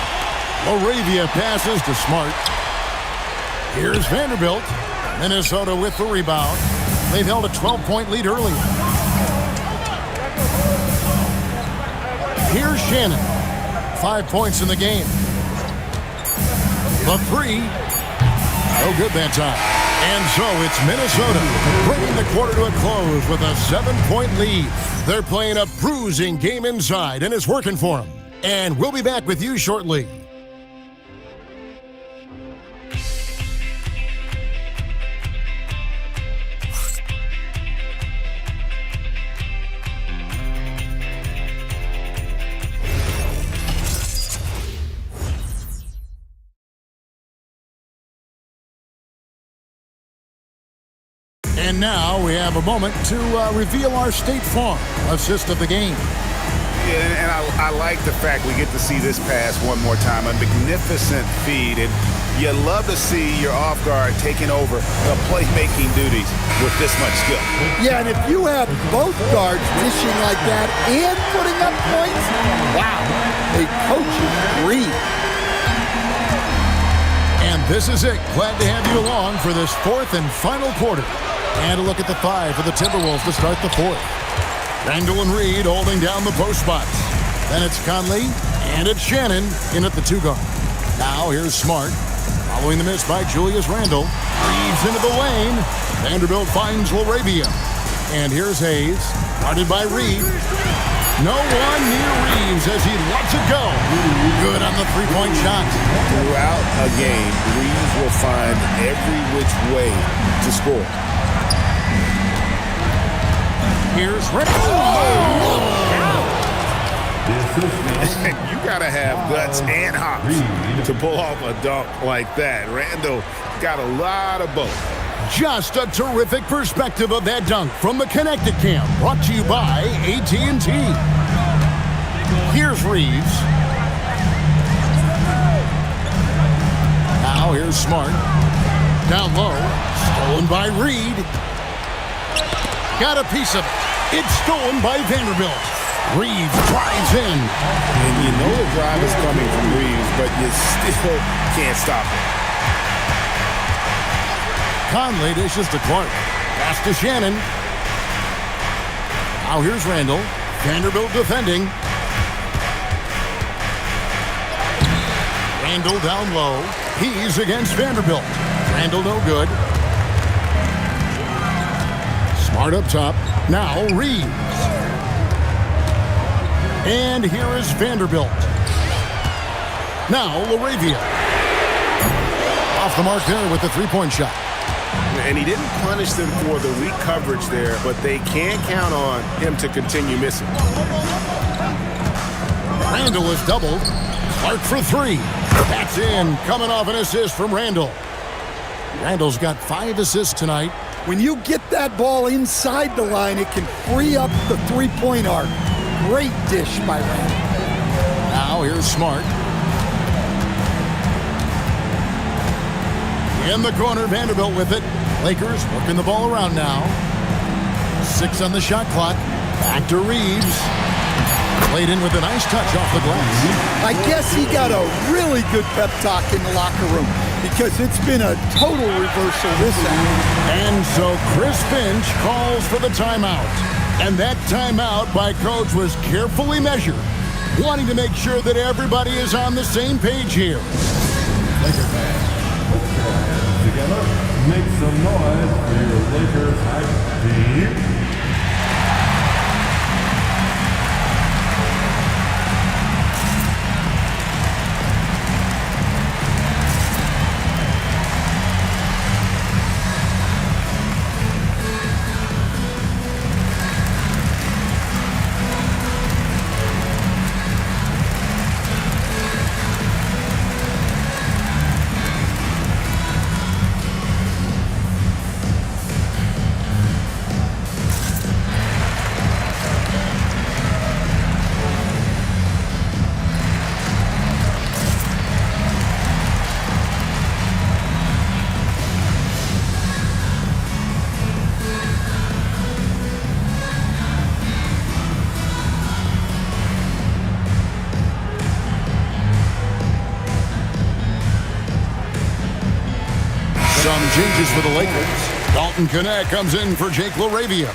LaRavia passes to Smart. Here's Vanderbilt. Minnesota with the rebound. They've held a 12-point lead earlier. Here's Shannon. 5 points in the game. The three. No good that time. And so it's Minnesota bringing the quarter to a close with a 7-point lead. They're playing a bruising game inside, and it's working for them. And we'll be back with you shortly. And now we have a moment to reveal our State Farm assist of the game. Yeah, and I like the fact we get to see this pass one more time. A magnificent feed, and you love to see your off guard taking over the playmaking duties with this much skill. Yeah, and if you have both guards dishing like that and putting up points, wow, a coach's dream. And this is it. Glad to have you along for this fourth and final quarter. And a look at the 5 for the Timberwolves to start the fourth. Randle and Reid holding down the post spots. Then it's Conley, and it's Shannon in at the 2 guard. Now here's Smart, following the miss by Julius Randle. Reeves into the lane. Vanderbilt finds LaRavia. And here's Hayes, guarded by Reid. No one near Reeves as he lets it go. Good on the three-point shot. Throughout a game, Reeves will find every which way to score. Here's Rick. You got to have guts and hops to pull off a dunk like that. Randle got a lot of both. Just a terrific perspective of that dunk from the Connected Camp, brought to you by AT&T. Here's Reeves. Now here's Smart. Down low, stolen by Reid. Got a piece of it. It's stolen by Vanderbilt. Reeves drives in. And you know the drive is coming from Reeves, but you still can't stop it. Conley dishes to Clark. Pass to Shannon. Now here's Randle. Vanderbilt defending. Randle down low. He's against Vanderbilt. Randle no good. Smart up top. Now Reeves. And here is Vanderbilt. Now LaRavia. Off the mark there with the three-point shot. And he didn't punish them for the weak coverage there, but they can't count on him to continue missing. Randall is doubled. Clark for three. That's in. Coming off an assist from Randall. Randall's got 5 assists tonight. When you get that ball inside the line, it can free up the three-point arc. Great dish by Randall. Now here's Smart. In the corner, Vanderbilt with it. Lakers working the ball around now. 6 on the shot clock. Back to Reeves. Played in with a nice touch off the glass. I guess he got a really good pep talk in the locker room because it's been a total reversal this half. And so Chris Finch calls for the timeout. And that timeout by Coach was carefully measured, wanting to make sure that everybody is on the same page here. Laker fans, together, make some noise for your Lakers hype team. Some changes for the Lakers. Dalton Connect comes in for Jake LaRavia.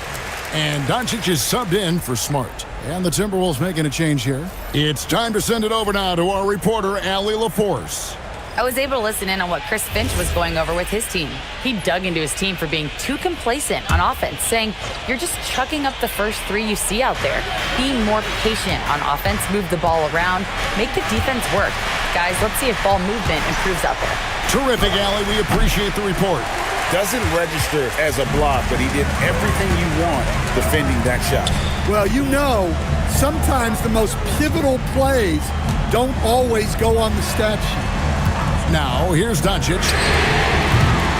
And Doncic is subbed in for Smart. And the Timberwolves making a change here. It's time to send it over now to our reporter, Allie LaForce. I was able to listen in on what Chris Finch was going over with his team. He dug into his team for being too complacent on offense, saying, you're just chucking up the first 3 you see out there. Be more patient on offense, move the ball around, make the defense work. Guys, let's see if ball movement improves out there. Terrific, Allie. We appreciate the report. Doesn't register as a block, but he did everything you want defending that shot. Well, you know, sometimes the most pivotal plays don't always go on the stat sheet. Now, here's Doncic.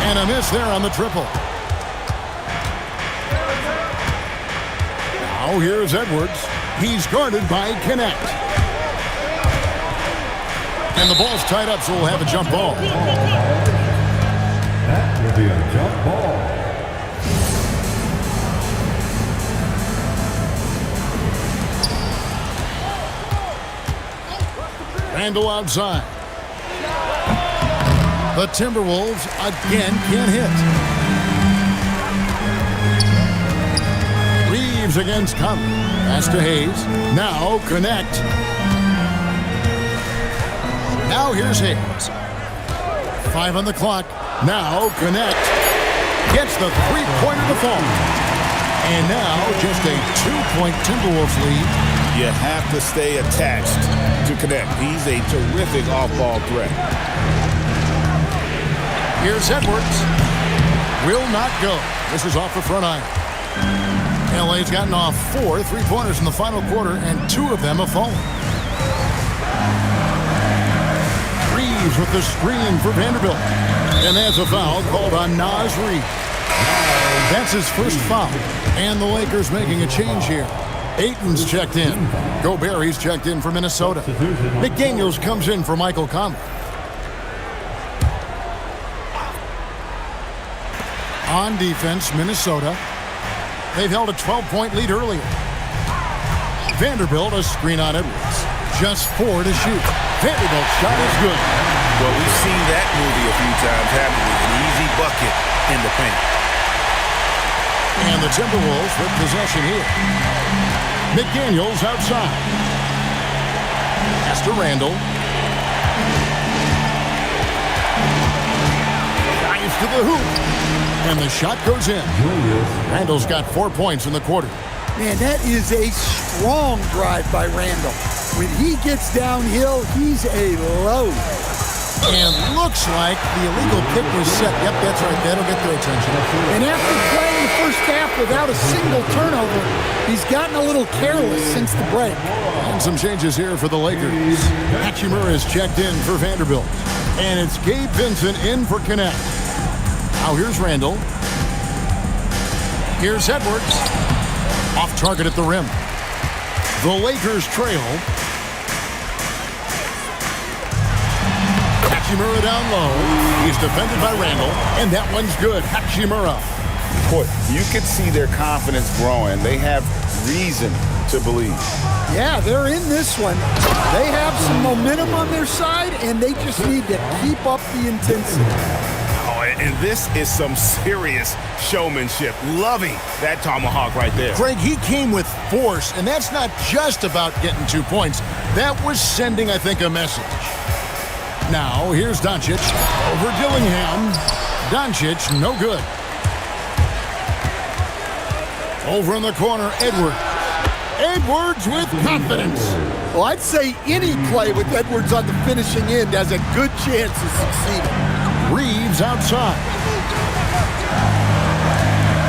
And a miss there on the triple. Now, here's Edwards. He's guarded by Connect. And the ball's tied up, so we'll have a jump ball. That will be a jump ball. Randall outside. The Timberwolves again can't hit. Reeves against Conley. Pass to Hayes. Now Connect. Now here's Hayes. 5 on the clock. Now Connect. Gets the three-pointer to fall. And now just a 2-point Timberwolves lead. You have to stay attached to Connect. He's a terrific off-ball threat. Here's Edwards. Will not go. This is off the front iron. LA's gotten off 4 three-pointers in the final quarter, and 2 of them have fallen. Reeves with the screen for Vanderbilt. And that's a foul called on Naz Reid. That's his first foul. And the Lakers making a change here. Ayton's checked in. Gobert, he's checked in for Minnesota. McDaniels comes in for Michael Conley. On defense, Minnesota. They've held a 12-point lead earlier. Vanderbilt, a screen on Edwards. Just 4 to shoot. Vanderbilt's shot is good. Well, we've seen that movie a few times, haven't we? An easy bucket in the paint. And the Timberwolves with possession here. McDaniels outside. Pass to Randall. Drives to the hoop. And the shot goes in. Randall's got 4 points in the quarter. Man, that is a strong drive by Randall. When he gets downhill, he's a load. And looks like the illegal pick was set. Yep, that's right. That'll get their attention. And after playing the first half without a single turnover, he's gotten a little careless since the break. And some changes here for the Lakers. Hachimura is checked in for Vanderbilt. And it's Gabe Vincent in for Connect. Now here's Randall. Here's Edwards. Off target at the rim. The Lakers trail. Hachimura down low. He's defended by Randall, and that one's good. Hachimura. Boy, you could see their confidence growing. They have reason to believe. Yeah, they're in this one. They have some momentum on their side, and they just need to keep up the intensity. And this is some serious showmanship. Loving that tomahawk right there. Greg, he came with force, and that's not just about getting 2 points. That was sending, I think, a message. Now, here's Doncic over Dillingham. Doncic, no good. Over in the corner, Edwards. Edwards with confidence. Well, I'd say any play with Edwards on the finishing end has a good chance of succeeding. Reeves outside.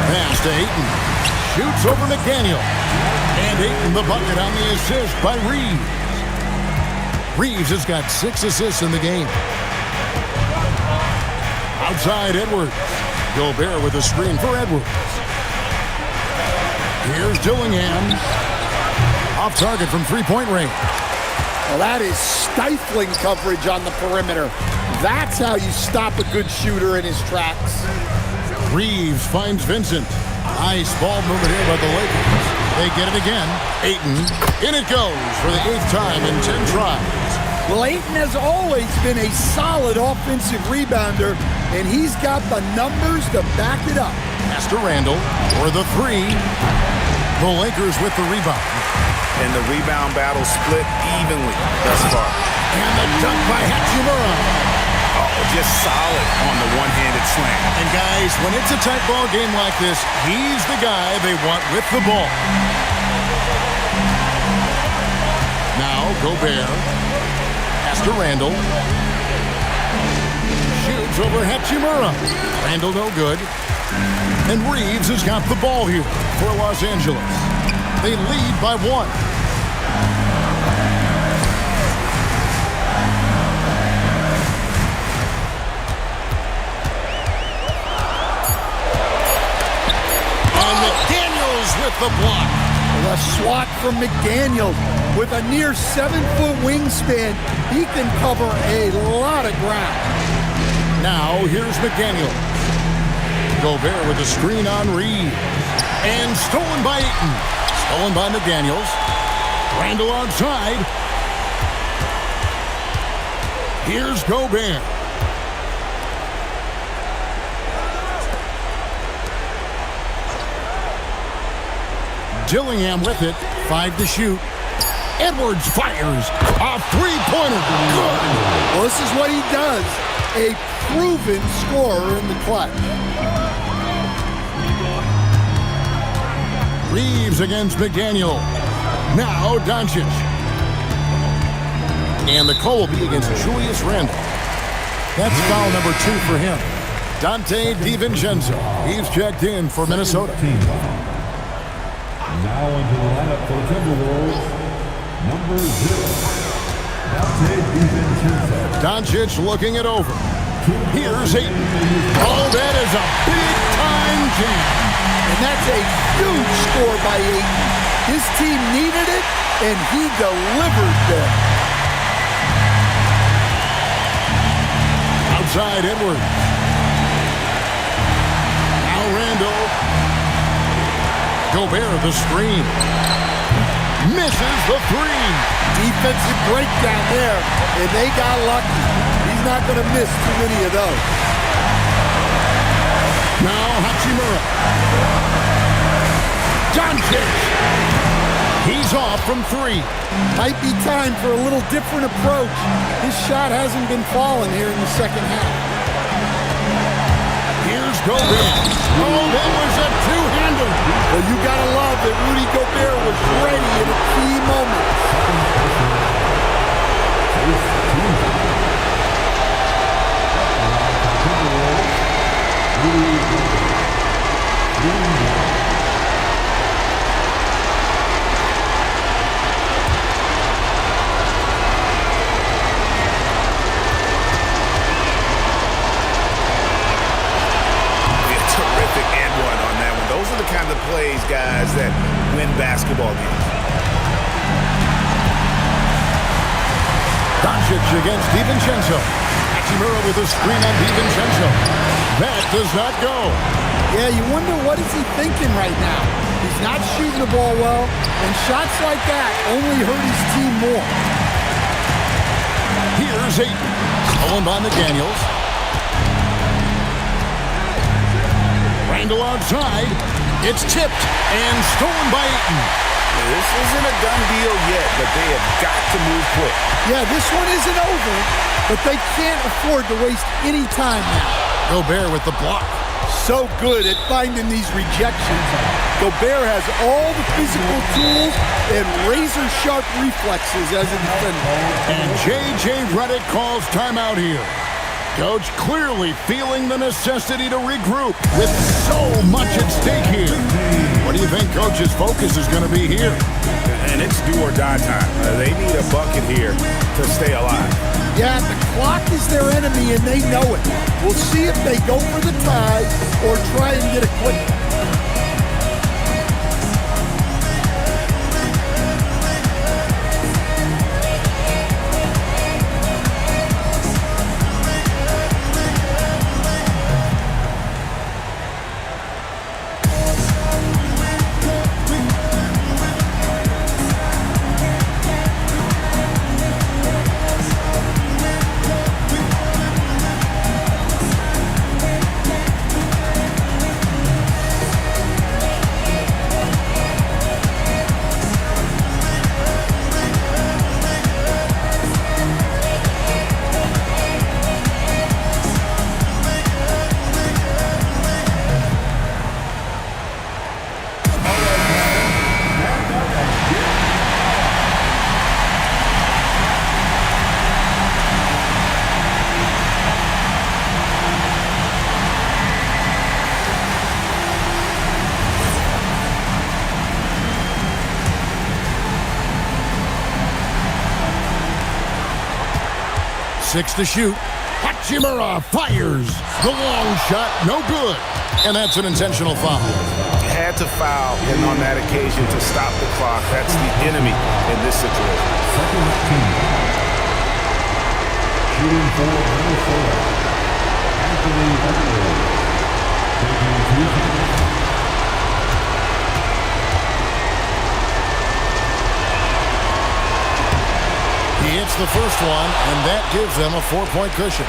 Pass to Ayton. Shoots over McDaniel. And Ayton the bucket on the assist by Reeves. Reeves has got 6 assists in the game. Outside Edwards. Gobert with a screen for Edwards. Here's Dillingham. Off target from three-point range. Well, that is stifling coverage on the perimeter. That's how you stop a good shooter in his tracks. Reeves finds Vincent. Nice ball movement here by the Lakers. They get it again. Ayton. In it goes for the 8th time in 10 tries. Well, Ayton has always been a solid offensive rebounder, and he's got the numbers to back it up. Pass to Randall for the 3. The Lakers with the rebound. And the rebound battle split evenly thus far. And the dunk by Hachimura. Oh, just solid on the one-handed slam. And guys, when it's a tight ball game like this, he's the guy they want with the ball. Now Gobert. Pass to Randall. Shoots over Hachimura. Randall no good. And Reeves has got the ball here for Los Angeles. They lead by 1. And McDaniels with the block. A swat from McDaniel. With a near 7-foot wingspan, he can cover a lot of ground. Now here's McDaniel. Gobert with the screen on Reed. And stolen by Ayton. Stolen by McDaniels. Randall outside. Here's Gobert. Dillingham with it. 5 to shoot. Edwards fires. A three-pointer. Good. Well, this is what he does. A proven scorer in the clutch. Reeves against McDaniel. Now Doncic. And the call will be against Julius Randle. That's foul number 2 for him. Dante DiVincenzo. He's checked in for Minnesota. Now into the lineup for the Timberwolves, number 0, Dante DiVincenzo. Doncic looking it over. Here's Ayton. Oh, that is a big-time jam. And that's a huge score by Ayton. His team needed it, and he delivered there. Outside Edwards. Now Randall. Gobert the screen. Misses the 3. Defensive breakdown there, and they got lucky. He's not going to miss too many of those. Now Hachimura. Doncic. He's off from 3. Might be time for a little different approach. His shot hasn't been falling here in the second half. Here's Gobert. Oh, that was a two-hander. Well, you got to love that Rudy Gobert was ready in a key moment. Terrific and one on that one. Those are the kind of plays, guys, that win basketball games. Doncic against DiVincenzo. Hachimura with a screen on DiVincenzo. That does not go. Yeah, you wonder what is he thinking right now. He's not shooting the ball well, and shots like that only hurt his team more. Here's Ayton. Stolen by McDaniels. Randall outside. It's tipped and stolen by Ayton. This isn't a done deal yet, but they have got to move quick. Yeah, this one isn't over, but they can't afford to waste any time now. Gobert with the block. So good at finding these rejections. Gobert has all the physical tools and razor-sharp reflexes as a defender. And J.J. Redick calls timeout here. Coach clearly feeling the necessity to regroup with so much at stake here. What do you think Coach's focus is going to be here? And it's do or die time. They need a bucket here to stay alive. Yeah, the clock is their enemy and they know it. We'll see if they go for the tie or try and get a quick. Six to shoot. Hachimura fires. The long shot, no good. And that's an intentional foul. Had to foul him on that occasion to stop the clock. That's the enemy in this situation. Second team. Shooting for Minnesota. Anthony Edwards. Taking 2 shots. He hits the first one, and that gives them a 4-point cushion.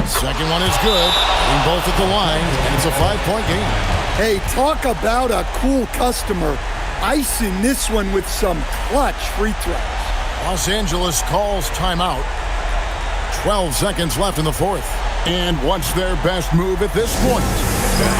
Second one is good. Hitting both at the line, and it's a 5-point game. Hey, talk about a cool customer. Icing this one with some clutch free throws. Los Angeles calls timeout. 12 seconds left in the fourth. And what's their best move at this point?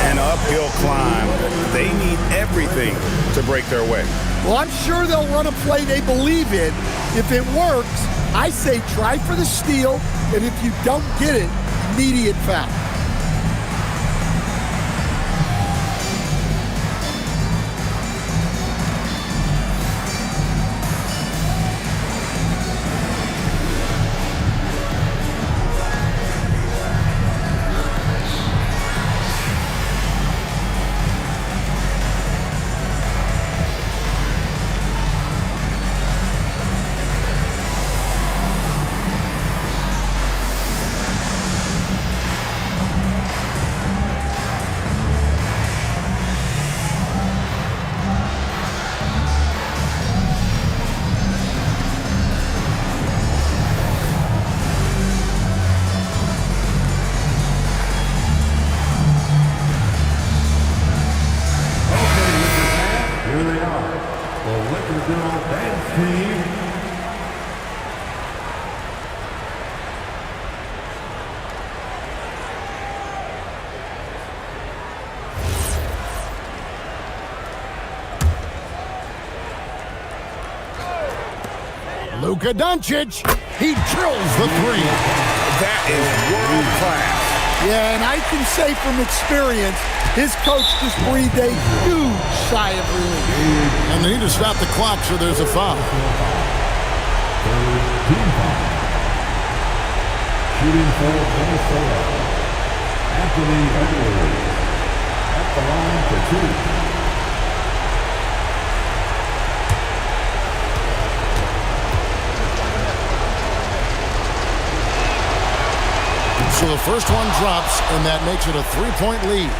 An uphill climb. They need everything to break their way. Well, I'm sure they'll run a play they believe in. If it works, I say try for the steal, and if you don't get it, immediate foul. Luka Doncic. He drills the three. That is world class. Yeah, and I can say from experience, his coach just breathed a huge sigh of relief. And they need to stop the clock, so there's a foul. Team foul. Shooting for Minnesota, Anthony Edwards at the line for two. So the first one drops, and that makes it a three-point lead.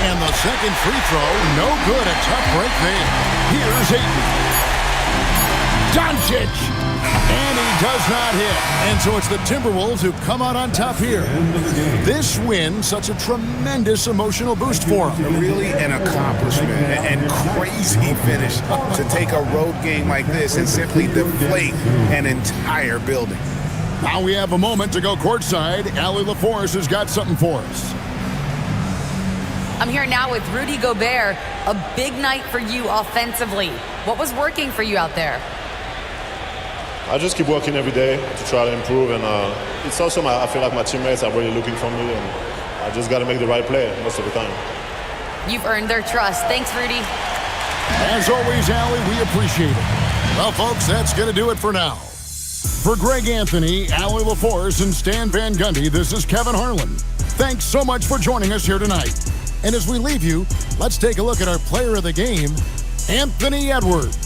And the second free throw, no good. A tough break there. Here's Ayton. Doncic. And he does not hit. And so it's the Timberwolves who come out on top here. This win, such a tremendous emotional boost for them. Really an accomplishment and crazy finish to take a road game like this and simply deflate an entire building. Now we have a moment to go courtside. Allie LaForce has got something for us. I'm here now with Rudy Gobert. A big night for you offensively. What was working for you out there? I just keep working every day to try to improve, and it's also I feel like my teammates are really looking for me, and I just got to make the right play most of the time. You've earned their trust. Thanks, Rudy. As always, Allie, we appreciate it. Well, folks, that's going to do it for now. For Greg Anthony, Allie LaForce, and Stan Van Gundy, this is Kevin Harlan. Thanks so much for joining us here tonight. And as we leave you, let's take a look at our player of the game, Anthony Edwards.